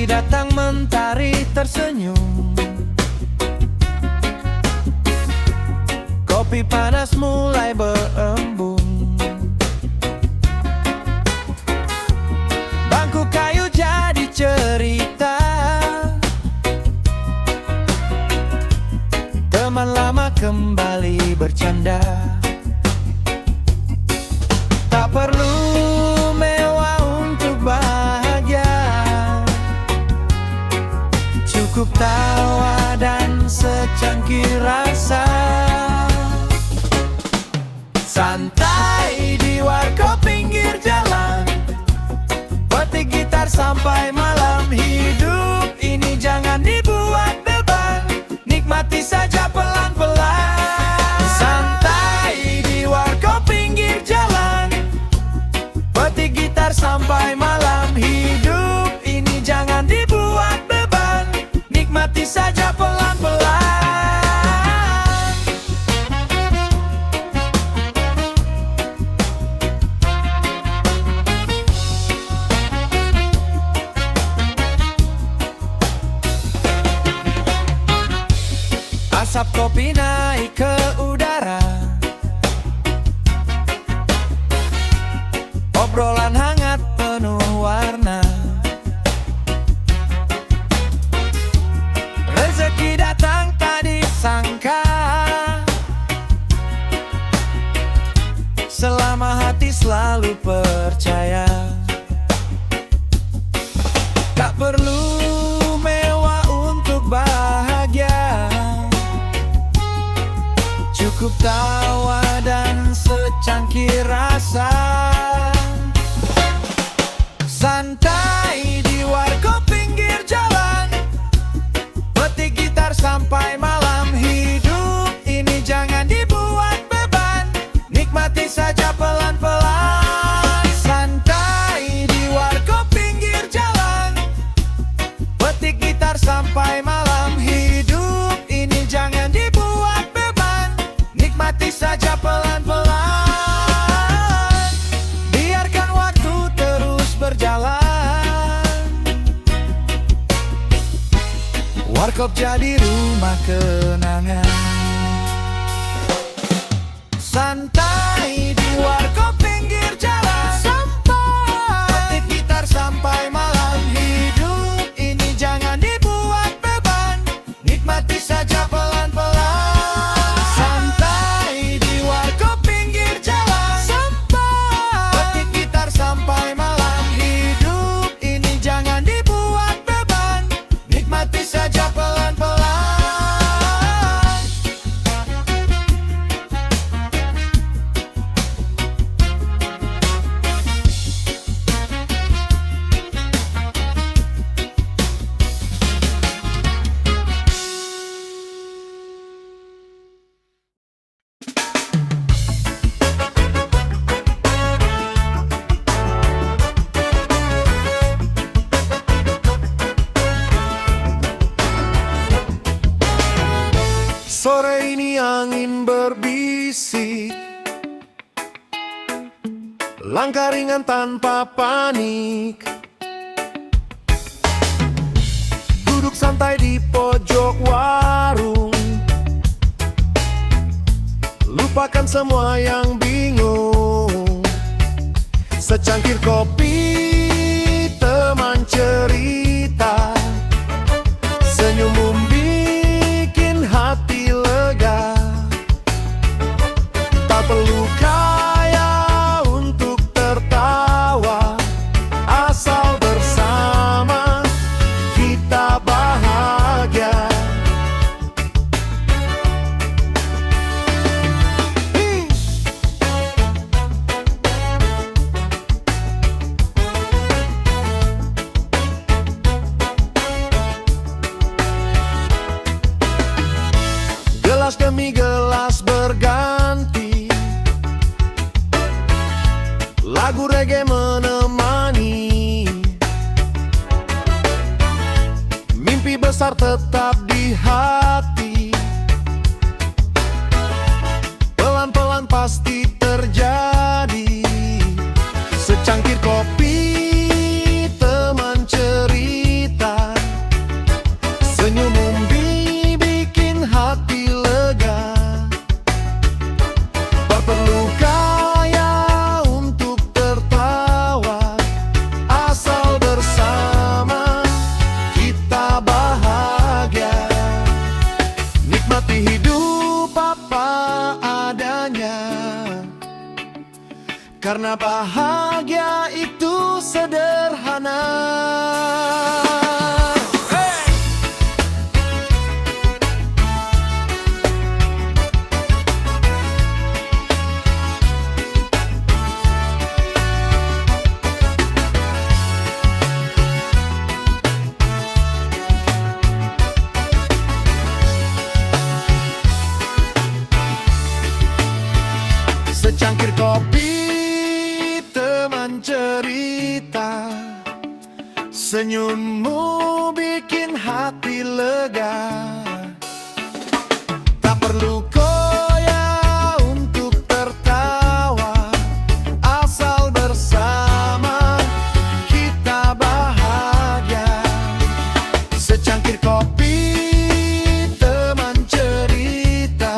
Pagi datang mentari tersenyum, kopi panas mulai berembun, bangku kayu jadi cerita, teman lama kembali bercanda. Tak perlu mewah untuk bahagia, cukup tawa dan secangkir rasa. Santai di warkop pinggir jalan, petik gitar sampai malam. Hidup ini jangan dibuat beban, nikmati saja pelan-pelan. Santai di warkop pinggir jalan, petik gitar sampai malam. Hidup ini jangan dibuat beban, nikmati saja pelan-pelan. Asap kopi naik ke udara, obrolan hangat penuh warna. Rezeki datang tak disangka, selama hati selalu percaya. Tak perlu mewah untuk bahagia, cukup tawa dan secangkir rasa. Santai di warkop pinggir jalan, petik gitar sampai malam. Hidup ini jangan dibuat beban, nikmati saja pelan-pelan. Santai di warkop pinggir jalan, petik gitar sampai malam. Hidup ini jangan dibuat beban, nikmati saja pelan-pelan. Biarkan waktu terus berjalan, warkop jadi rumah kenangan. Santai di warkop pinggir jalan, petik gitar sampai malam. Hidup ini jangan dibuat beban, nikmati saja pelan-pelan. Santai di warkop pinggir jalan, petik gitar sampai malam. Hidup ini jangan dibuat beban, nikmati saja pelan-pelan. Sore ini angin berbisik, langkah ringan tanpa panik, duduk santai di pojok warung, lupakan semua yang bingung. Secangkir kopi, teman cerita, senyummu bikin hati lega. Tak perlu kaya untuk tertawa, asal bersama kita bahagia. Gelas demi gelas berganti, lagu reggae menemani, mimpi besar tetap di hati. Pelan-pelan pasti terjadi. Secangkir kopi, teman cerita, karena bahagia itu sederhana. Secangkir kopi, teman cerita, senyummu bikin hati lega. Tak perlu koya untuk tertawa, asal bersama kita bahagia. Secangkir kopi, teman cerita,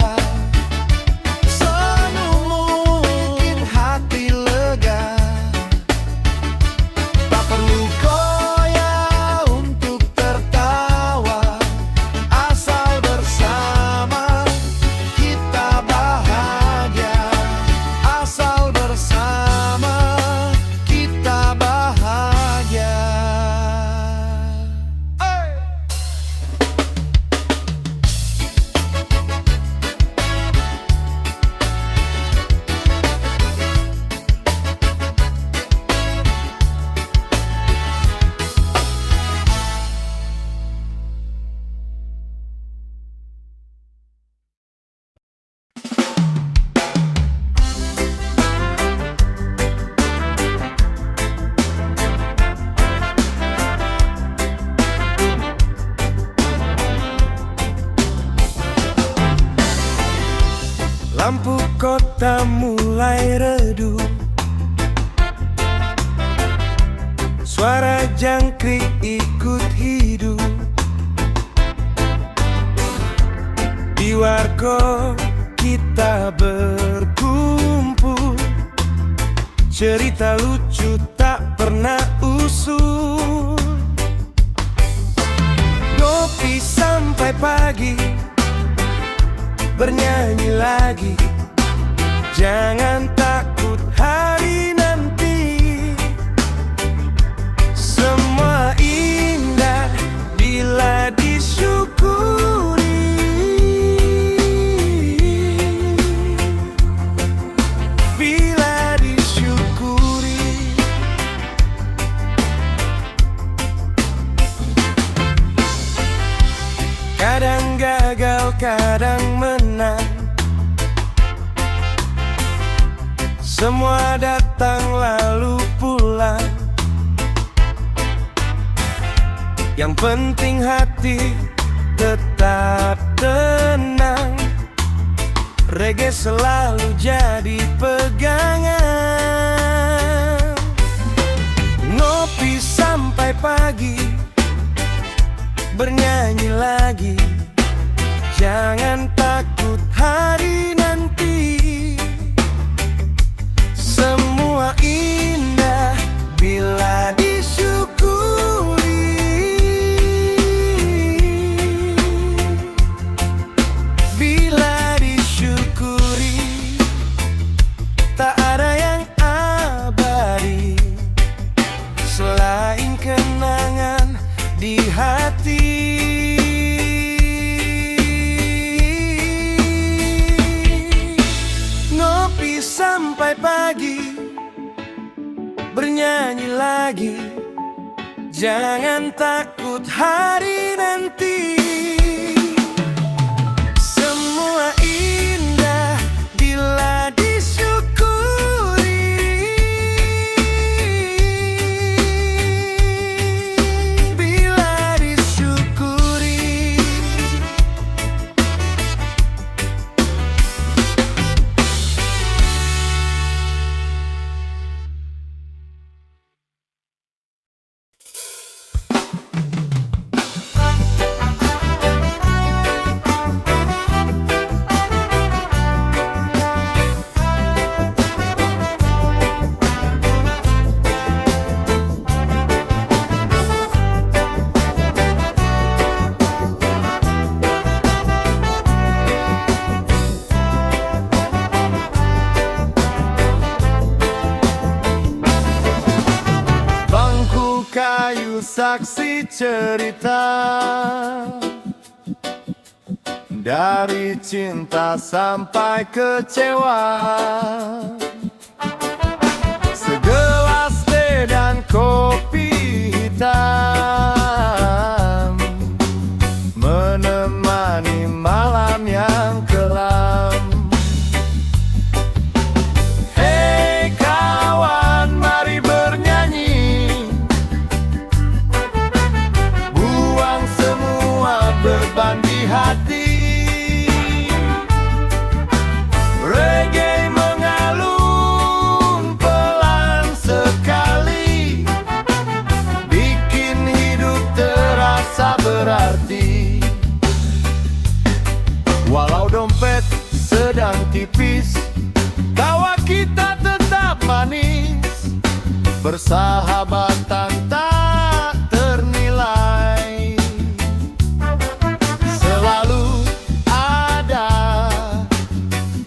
lampu kota mulai redup, suara jangkrik ikut hidup. Di warkop kita berkumpul, cerita lucu tak pernah usul. Ngopi sampai pagi, bernyanyi lagi, jangan takut hari nanti. Semua indah bila disyukuri, bila disyukuri. Kadang gagal, kadang menang, semua datang lalu pulang. Yang penting hati tetap tenang, reggae selalu jadi pegangan. Ngopi sampai pagi, bernyanyi lagi, jangan takut hari nanti. Semua indah bila disyukuri, bila disyukuri. Tak ada yang abadi selain kenangan di hati. Ngopi sampai pagi, bernyanyi lagi, jangan takut hari nanti. Semua indah bila disyukuri, bila disyukuri. saksi cerita dari cinta sampai kecewa. Segelas teh dan kopi hitam menemani malam yang kelam. Hei kawan, mari bernyanyi, buang semua beban di hati. Reggae mengalun pelan sekali, bikin hidup terasa berarti. Walau dompet sedang tipis, tawa kita tetap manis. Persahabatan tak ternilai, selalu ada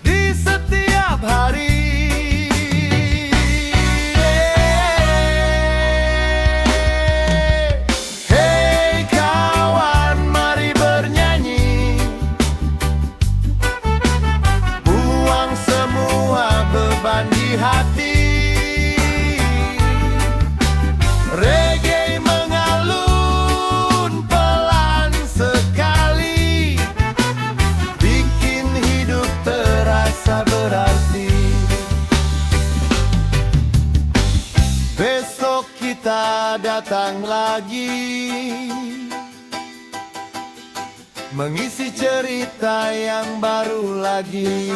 di setiap hari. Hei kawan, mari bernyanyi, buang semua beban di hati. Reggae mengalun pelan sekali, bikin hidup terasa berarti. Besok kita datang lagi, mengisi cerita yang baru lagi.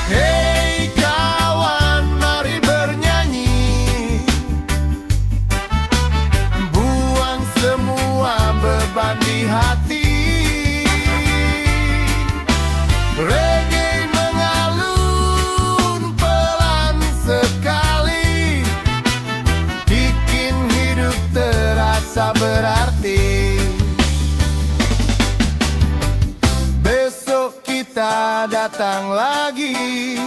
Hei kawan, mari bernyanyi, buang semua beban di hati. Reggae mengalun pelan sekali, bikin hidup terasa berarti. Besok kita datang lagi,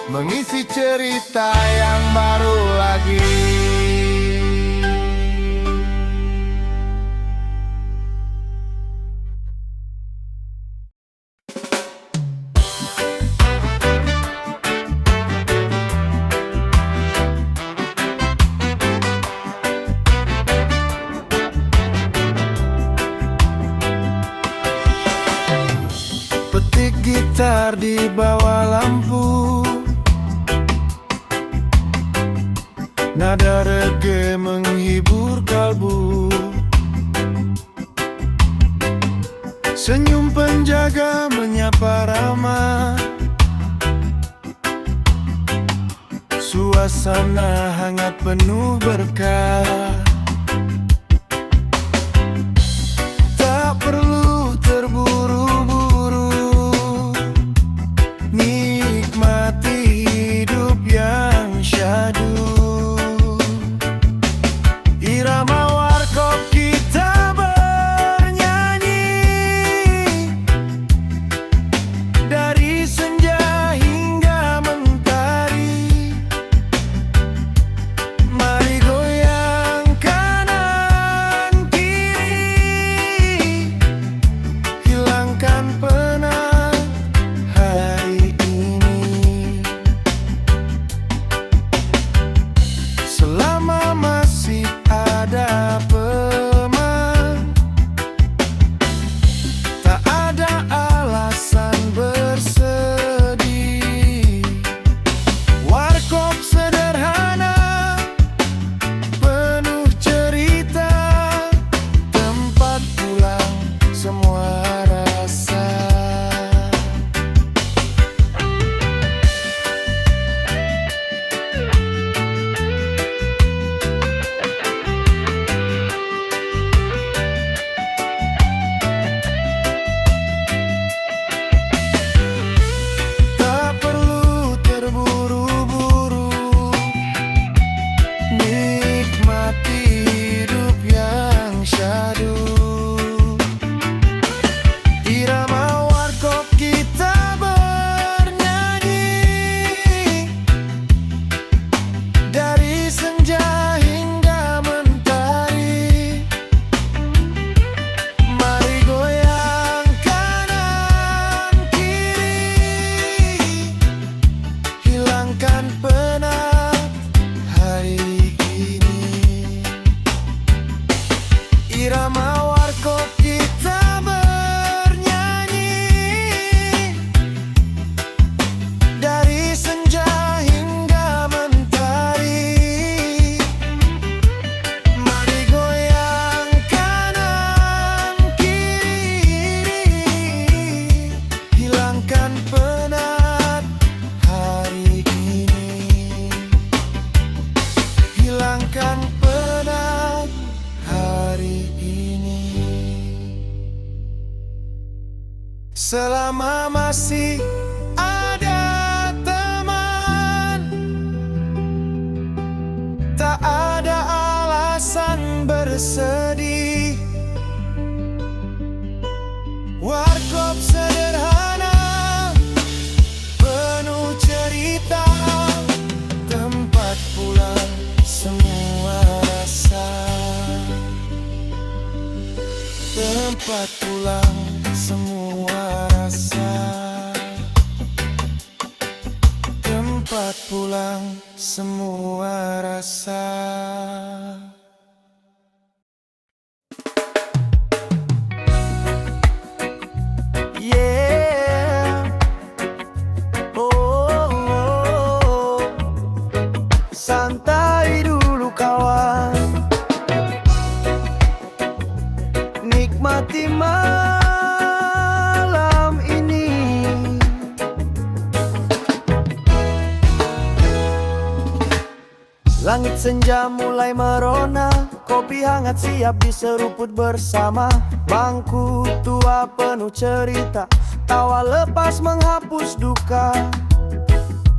mengisi cerita yang baru lagi. Petik gitar di bawah lampu, nada reggae menghibur kalbu. Senyum penjaga menyapa ramah, suasana hangat penuh berkah. Tak perlu terburu-buru, nikmati hidup yang syahdu. Irama warkop kita bernyanyi, dari senja hingga mentari. Mari goyang Selama masih ada teman, tak ada alasan bersedih. Warkop sederhana, penuh cerita, tempat pulang semua rasa. Tempat pulang semua rasa. Tempat pulang semua rasa. Yeah. Oh. Santai dulu kawan, nikmati malam ini. Langit senja mulai merona, kopi hangat siap diseruput bersama. Bangku tua penuh cerita, tawa lepas menghapus duka.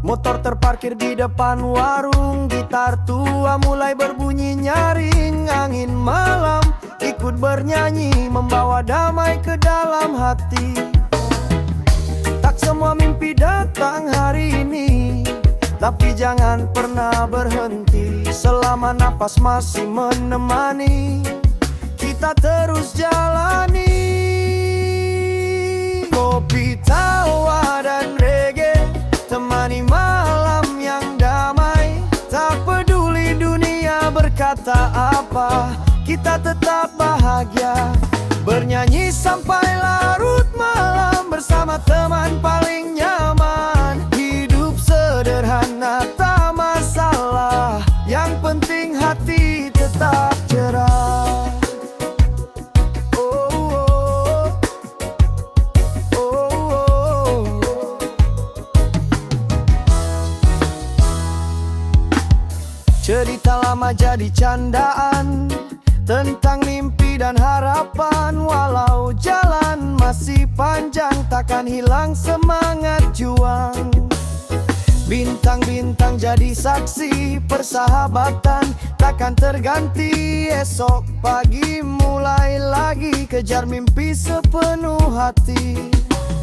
Motor terparkir di depan warung, gitar tua mulai berbunyi nyaring. Angin malam ikut bernyanyi, membawa damai ke dalam hati. Tak semua mimpi datang hari ini, tapi jangan pernah berhenti. Selama napas masih menemani, kita terus jalani. Kopi tawa dan reggae temani malam yang damai. Tak peduli dunia berkata apa, kita tetap bahagia. Bernyanyi sampai larut malam bersama teman paling nyaman. Hidup sederhana tak masalah, yang penting hati tetap cerah. Cerita lama jadi candaan, tentang mimpi dan harapan. Walau jalan masih panjang, takkan hilang semangat juang. Bintang-bintang jadi saksi persahabatan, takkan terganti. Esok pagi mulai lagi, kejar mimpi sepenuh hati.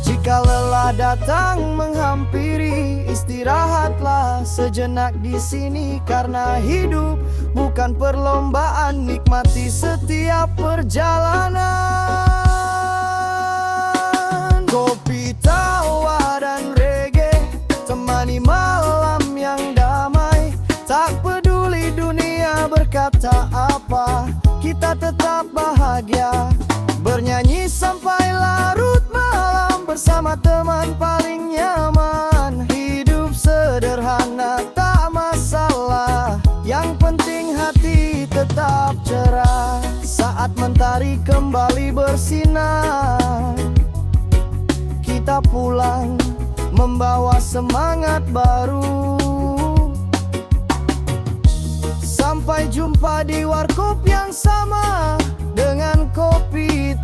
Jika lelah datang menghampiri, istirahatlah sejenak di sini. Karena hidup bukan perlombaan, nikmati setiap perjalanan. Kopi tawa dan reggae temani malam yang damai. Tak peduli dunia berkata apa, kita tetap bahagia. Bernyanyi sampai larut malam bersama teman paling nyaman. Hidup sederhana tak masalah, yang penting hati tetap cerah. Saat mentari kembali bersinar, kita pulang membawa semangat baru. Sampai jumpa di warkop yang sama, dengan kopi